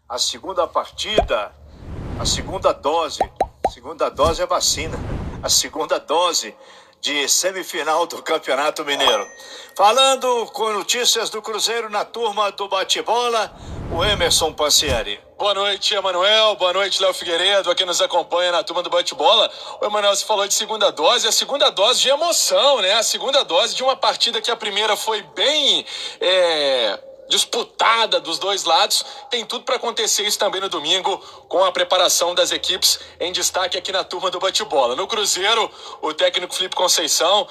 a segunda partida, a segunda dose é vacina, a segunda dose de semifinal do Campeonato Mineiro. Falando com notícias do Cruzeiro na turma do bate-bola, o Emerson Pansieri. Boa noite, Emanuel. Boa noite, Léo Figueiredo, aqui nos acompanha na turma do bate-bola. O Emanuel, você falou de segunda dose, a segunda dose de emoção, né? A segunda dose de uma partida que a primeira foi bem disputada dos dois lados. Tem tudo para acontecer isso também no domingo, com a preparação das equipes em destaque aqui na turma do bate-bola. No Cruzeiro, o técnico Felipe Conceição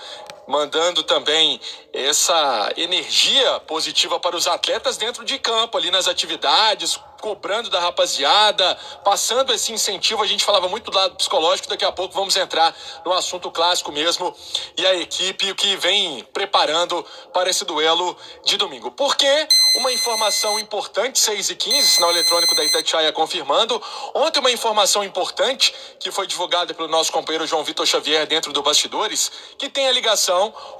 mandando também essa energia positiva para os atletas dentro de campo, ali nas atividades, cobrando da rapaziada, passando esse incentivo. A gente falava muito do lado psicológico, daqui a pouco vamos entrar no assunto clássico mesmo, e a equipe o que vem preparando para esse duelo de domingo. Porque uma informação importante, 6h15, sinal eletrônico da Itatiaia confirmando. Ontem uma informação importante que foi divulgada pelo nosso companheiro João Vitor Xavier dentro do Bastidores, que tem a ligação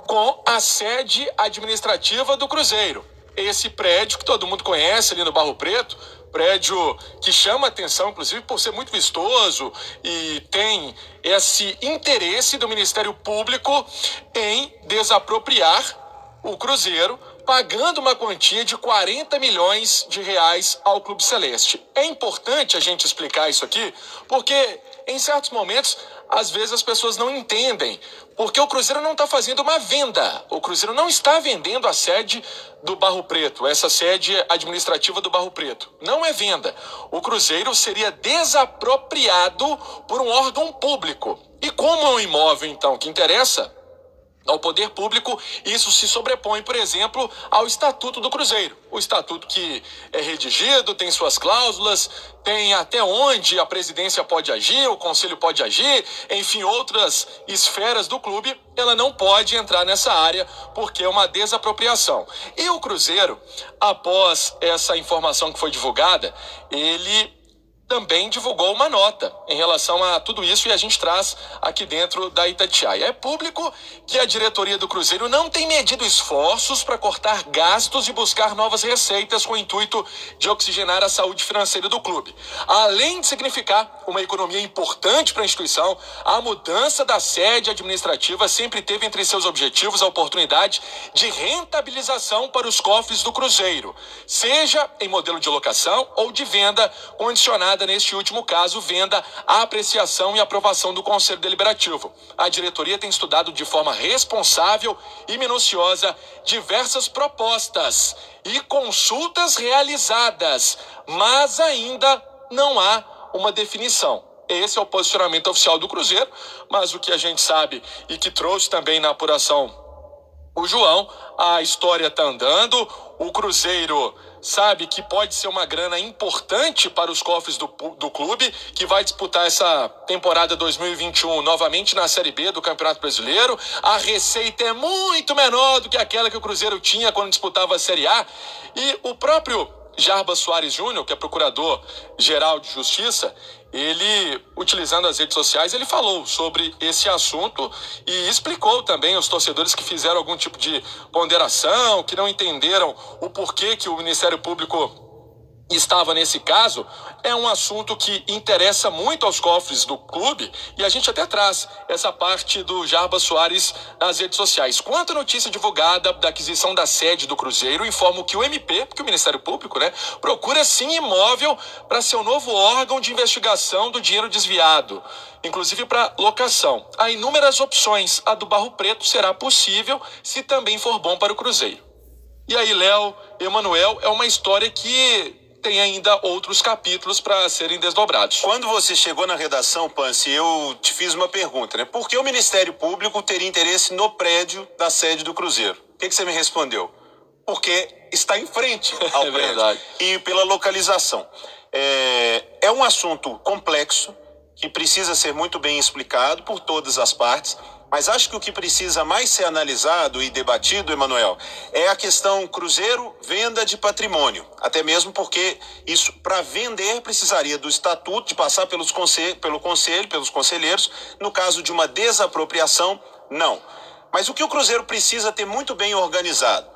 com a sede administrativa do Cruzeiro. Esse prédio que todo mundo conhece ali no Barro Preto, prédio que chama atenção, inclusive, por ser muito vistoso e tem esse interesse do Ministério Público em desapropriar o Cruzeiro, pagando uma quantia de 40 milhões de reais ao Clube Celeste. É importante a gente explicar isso aqui, porque em certos momentos, às vezes as pessoas não entendem, porque o Cruzeiro não está fazendo uma venda. O Cruzeiro não está vendendo a sede do Barro Preto, essa sede administrativa do Barro Preto. Não é venda. O Cruzeiro seria desapropriado por um órgão público. E como é um imóvel, então, que interessa ao poder público, isso se sobrepõe, por exemplo, ao Estatuto do Cruzeiro. O Estatuto que é redigido, tem suas cláusulas, tem até onde a presidência pode agir, o conselho pode agir, enfim, outras esferas do clube, ela não pode entrar nessa área porque é uma desapropriação. E o Cruzeiro, após essa informação que foi divulgada, ele também divulgou uma nota em relação a tudo isso, e a gente traz aqui dentro da Itatiaia. É público que a diretoria do Cruzeiro não tem medido esforços para cortar gastos e buscar novas receitas com o intuito de oxigenar a saúde financeira do clube. Além de significar uma economia importante para a instituição, a mudança da sede administrativa sempre teve entre seus objetivos a oportunidade de rentabilização para os cofres do Cruzeiro, seja em modelo de locação ou de venda condicionada, neste último caso, venda, a apreciação e aprovação do Conselho Deliberativo. A diretoria tem estudado de forma responsável e minuciosa diversas propostas e consultas realizadas, mas ainda não há uma definição. Esse é o posicionamento oficial do Cruzeiro, mas o que a gente sabe e que trouxe também na apuração o João, a história está andando, o Cruzeiro sabe que pode ser uma grana importante para os cofres do clube, que vai disputar essa temporada 2021 novamente na Série B do Campeonato Brasileiro. A receita é muito menor do que aquela que o Cruzeiro tinha quando disputava a Série A, e o próprio Jarbas Soares Júnior, que é procurador-geral de Justiça, ele, utilizando as redes sociais, ele falou sobre esse assunto e explicou também aos torcedores que fizeram algum tipo de ponderação, que não entenderam o porquê que o Ministério Público estava nesse caso. É um assunto que interessa muito aos cofres do clube, e a gente até traz essa parte do Jarbas Soares nas redes sociais. Quanto à notícia divulgada da aquisição da sede do Cruzeiro, informo que o MP, que o Ministério Público, procura sim imóvel para ser o novo órgão de investigação do dinheiro desviado, inclusive para locação. Há inúmeras opções. A do Barro Preto será possível se também for bom para o Cruzeiro. E aí, Léo, Emanuel, é uma história que tem ainda outros capítulos para serem desdobrados. Quando você chegou na redação, Pansi, eu te fiz uma pergunta, Por que o Ministério Público teria interesse no prédio da sede do Cruzeiro? O que você me respondeu? Porque está em frente ao prédio. Verdade. E pela localização. É um assunto complexo, que precisa ser muito bem explicado por todas as partes, mas acho que o que precisa mais ser analisado e debatido, Emanuel, é a questão Cruzeiro, venda de patrimônio. Até mesmo porque isso, para vender, precisaria do estatuto, de passar pelo conselho, pelos conselheiros. No caso de uma desapropriação, não. Mas o que o Cruzeiro precisa ter muito bem organizado,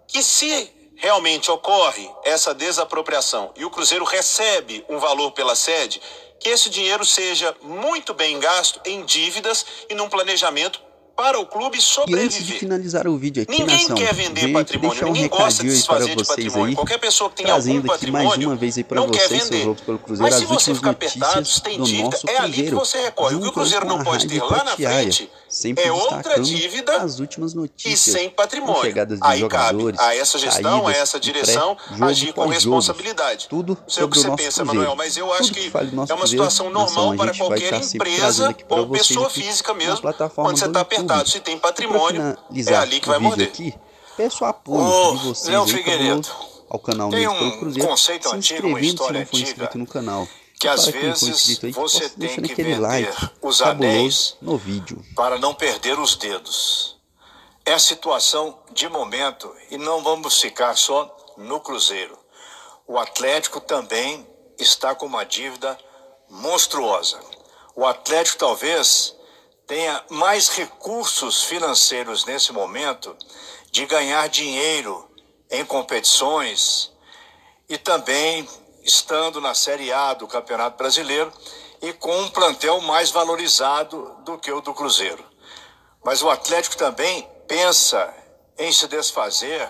que se realmente ocorre essa desapropriação e o Cruzeiro recebe um valor pela sede, que esse dinheiro seja muito bem gasto em dívidas e num planejamento para o clube sobreviver. E antes de finalizar o vídeo aqui, ninguém nação, quer vender veio patrimônio, deixar um ninguém gosta de recadinho aí para desfazer de vocês patrimônio. aí, Qualquer pessoa que tem algum trazendo aqui mais patrimônio uma vez aí para não quer vocês, seus vender. loucos pelo Cruzeiro, Mas as se você últimas ficar apertado, notícias se tem do dívida, nosso é ali que Cruzeiro, você recorre. O que o junto Cruzeiro com a não pode Rádio ter lá na Itatiaia, frente sempre é outra destacando dívida as últimas e notícias, sem com patrimônio. chegadas de Aí jogadores, cabe a essa gestão, saídas, a essa de direção, pré-jogo, agir com pós-jogo, responsabilidade. tudo Não sei o que sobre o você nosso pensa, Cruzeiro, Manuel, mas eu acho tudo que fale do nosso é uma Cruzeiro, situação nação, normal a para gente vai qualquer estar sempre trazendo empresa aqui para ou vocês pessoa aqui física na mesmo. plataforma Quando você do está YouTube. apertado, se tem Para patrimônio, é finalizar ali que o vai vídeo morder. aqui, peço o apoio Ô, de vocês Léo aí, Figueiredo, cabuloso, ao canal tem News pelo um Cruzeiro, conceito se antigo, uma inscrevendo se história não for antiga, inscrito no canal. que E às para quem for vezes inscrito aí, que você possa tem deixando que aquele vender like os cabuloso anéis no vídeo. para não perder os dedos. É a situação de momento e não vamos ficar só no Cruzeiro. O Atlético também está com uma dívida monstruosa. O Atlético talvez tenha mais recursos financeiros nesse momento de ganhar dinheiro em competições e também estando na Série A do Campeonato Brasileiro e com um plantel mais valorizado do que o do Cruzeiro. Mas o Atlético também pensa em se desfazer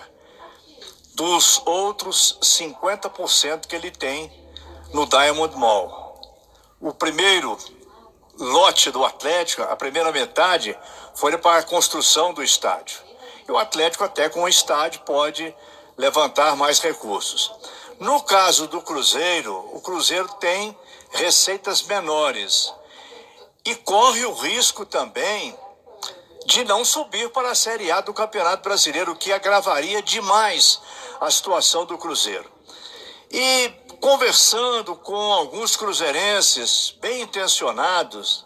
dos outros 50% que ele tem no Diamond Mall. O primeiro lote do Atlético, a primeira metade, foi para a construção do estádio. E o Atlético, até com o estádio, pode levantar mais recursos. No caso do Cruzeiro, o Cruzeiro tem receitas menores e corre o risco também de não subir para a Série A do Campeonato Brasileiro, o que agravaria demais a situação do Cruzeiro. E conversando com alguns cruzeirenses bem intencionados,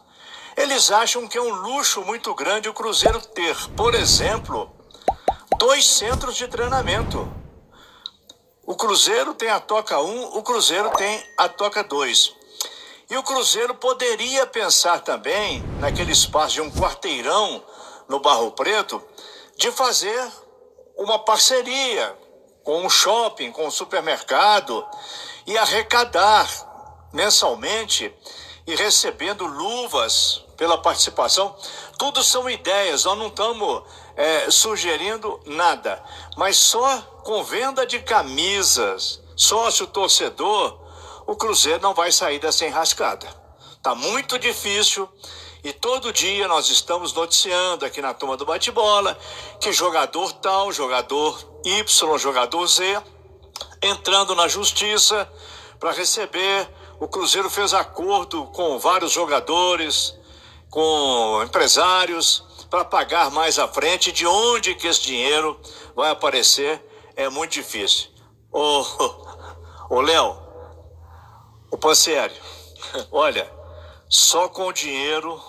eles acham que é um luxo muito grande o Cruzeiro ter, por exemplo, 2 centros de treinamento. O Cruzeiro tem a Toca 1, o Cruzeiro tem a Toca 2. E o Cruzeiro poderia pensar também, naquele espaço de um quarteirão no Barro Preto, de fazer uma parceria com um shopping, com um supermercado e arrecadar mensalmente e recebendo luvas pela participação. Tudo são ideias, nós não estamos sugerindo nada, mas só com venda de camisas, sócio-torcedor, o Cruzeiro não vai sair dessa enrascada. Está muito difícil e todo dia nós estamos noticiando aqui na Turma do Bate-Bola que jogador tal, jogador Y, jogador Z, entrando na justiça para receber. O Cruzeiro fez acordo com vários jogadores, com empresários, para pagar mais à frente. De onde que esse dinheiro vai aparecer é muito difícil. Ô Léo, o Pansieri, olha, só com o dinheiro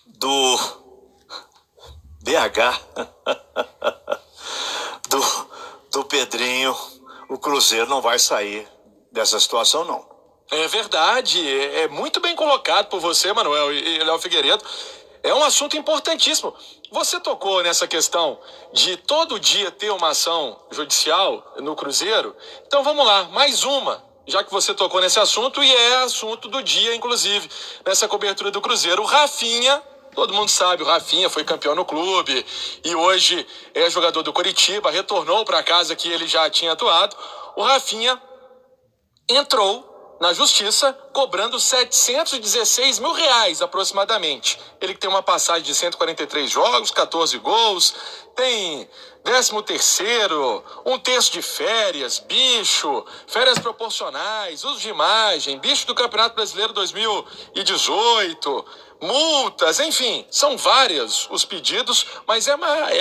do BH, do Pedrinho, o Cruzeiro não vai sair dessa situação, não. É verdade, é muito bem colocado por você, Manuel e Léo Figueiredo. É um assunto importantíssimo. Você tocou nessa questão de todo dia ter uma ação judicial no Cruzeiro. Então vamos lá, mais uma, já que você tocou nesse assunto, e é assunto do dia, inclusive, nessa cobertura do Cruzeiro. O Rafinha, todo mundo sabe, o Rafinha foi campeão no clube e hoje é jogador do Coritiba, retornou para a casa que ele já tinha atuado. O Rafinha entrou na justiça cobrando R$716 mil aproximadamente. Ele que tem uma passagem de 143 jogos, 14 gols, tem 13º, um terço de férias, bicho, férias proporcionais, uso de imagem, bicho do Campeonato Brasileiro 2018, multas, enfim, são vários os pedidos, mas é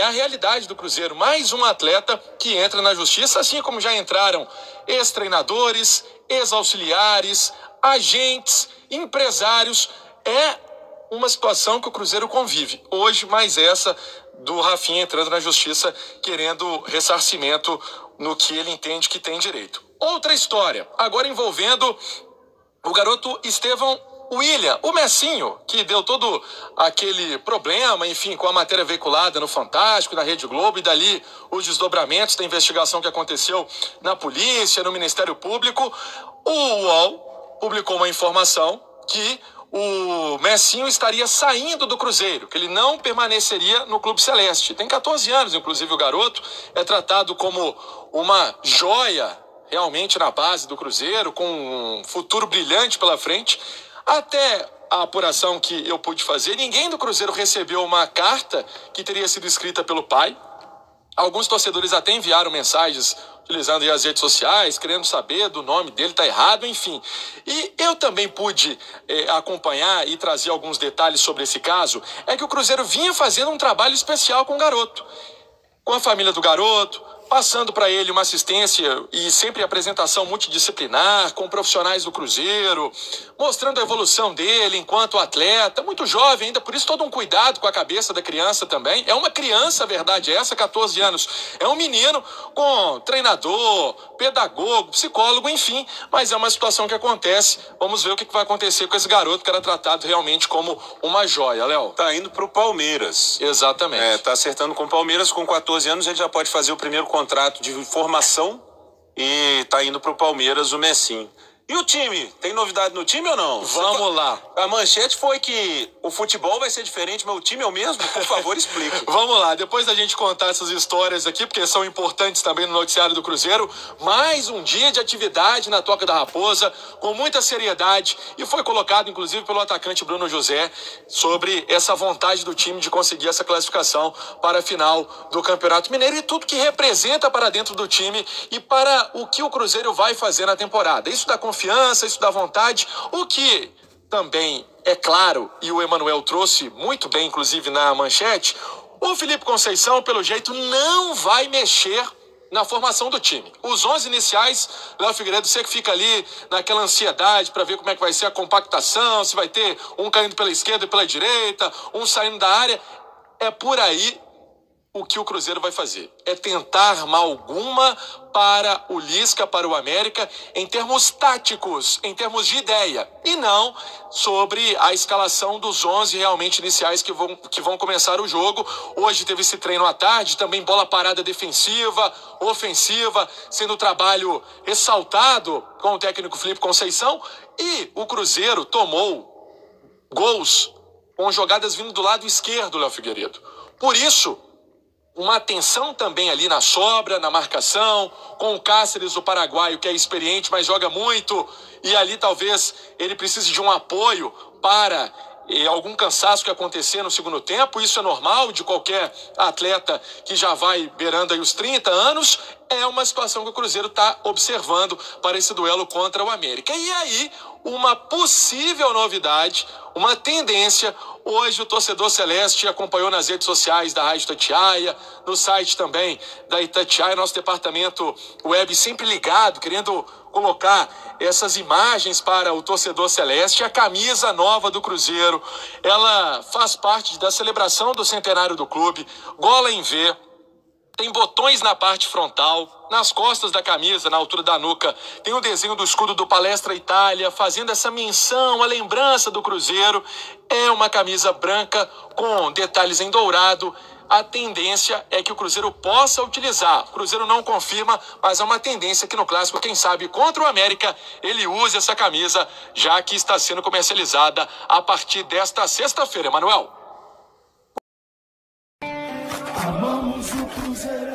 a realidade do Cruzeiro. Mais um atleta que entra na justiça, assim como já entraram ex-treinadores, ex-auxiliares, agentes, empresários. É uma situação que o Cruzeiro convive. Hoje, mais essa do Rafinha entrando na justiça, querendo ressarcimento no que ele entende que tem direito. Outra história, agora envolvendo o garoto Estevão William, o Messinho, que deu todo aquele problema, enfim, com a matéria veiculada no Fantástico, na Rede Globo, e dali os desdobramentos da investigação que aconteceu na polícia, no Ministério Público, o UOL publicou uma informação que o Messinho estaria saindo do Cruzeiro, que ele não permaneceria no Clube Celeste. Tem 14 anos, inclusive, o garoto é tratado como uma joia realmente na base do Cruzeiro, com um futuro brilhante pela frente. Até a apuração que eu pude fazer, ninguém do Cruzeiro recebeu uma carta que teria sido escrita pelo pai. Alguns torcedores até enviaram mensagens utilizando aí as redes sociais, querendo saber do nome dele, tá errado, enfim. E eu também pude acompanhar e trazer alguns detalhes sobre esse caso, é que o Cruzeiro vinha fazendo um trabalho especial com o garoto, com a família do garoto, passando para ele uma assistência e sempre apresentação multidisciplinar, com profissionais do Cruzeiro, mostrando a evolução dele enquanto atleta, muito jovem ainda, por isso todo um cuidado com a cabeça da criança também. É uma criança, a verdade é essa, 14 anos. É um menino com treinador, pedagogo, psicólogo, enfim, mas é uma situação que acontece. Vamos ver o que vai acontecer com esse garoto que era tratado realmente como uma joia, Léo. Tá indo pro Palmeiras. Exatamente. Tá acertando com o Palmeiras, com 14 anos ele já pode fazer o primeiro contrato de formação e tá indo pro Palmeiras o Messinho. E o time? Tem novidade no time ou não? Vamos lá. A manchete foi que o futebol vai ser diferente, mas o time é o mesmo? Por favor, explique. Vamos lá. Depois da gente contar essas histórias aqui, porque são importantes também no noticiário do Cruzeiro, mais um dia de atividade na Toca da Raposa, com muita seriedade, e foi colocado, inclusive, pelo atacante Bruno José, sobre essa vontade do time de conseguir essa classificação para a final do Campeonato Mineiro e tudo que representa para dentro do time e para o que o Cruzeiro vai fazer na temporada. Isso dá confiança, isso dá vontade, o que também é claro, e o Emanuel trouxe muito bem, inclusive na manchete, o Felipe Conceição, pelo jeito, não vai mexer na formação do time. Os 11 iniciais, Léo Figueiredo, você que fica ali naquela ansiedade para ver como é que vai ser a compactação, se vai ter um caindo pela esquerda e pela direita, um saindo da área, é por aí. O que o Cruzeiro vai fazer é tentar armar alguma para o Lisca, para o América, em termos táticos, em termos de ideia, e não sobre a escalação dos 11 realmente iniciais que vão começar o jogo. Hoje teve esse treino à tarde, também bola parada defensiva, ofensiva, sendo o trabalho ressaltado com o técnico Felipe Conceição, e o Cruzeiro tomou gols com jogadas vindo do lado esquerdo, Léo Figueiredo. Por isso, uma atenção também ali na sobra, na marcação, com o Cáceres, o paraguaio, que é experiente, mas joga muito, e ali talvez ele precise de um apoio para algum cansaço que acontecer no segundo tempo. Isso é normal de qualquer atleta que já vai beirando aí os 30 anos. É uma situação que o Cruzeiro está observando para esse duelo contra o América. E aí, uma possível novidade, uma tendência. Hoje o torcedor celeste acompanhou nas redes sociais da Rádio Itatiaia, no site também da Itatiaia, nosso departamento web sempre ligado, querendo colocar essas imagens para o torcedor celeste. A camisa nova do Cruzeiro, ela faz parte da celebração do centenário do clube, gola em V, tem botões na parte frontal, nas costas da camisa, na altura da nuca, tem o desenho do escudo do Palestra Itália, fazendo essa menção, a lembrança do Cruzeiro. É uma camisa branca com detalhes em dourado. A tendência é que o Cruzeiro possa utilizar. O Cruzeiro não confirma, mas é uma tendência que no clássico, quem sabe, contra o América, ele use essa camisa, já que está sendo comercializada a partir desta sexta-feira. Emanuel. Amamos o Cruzeiro.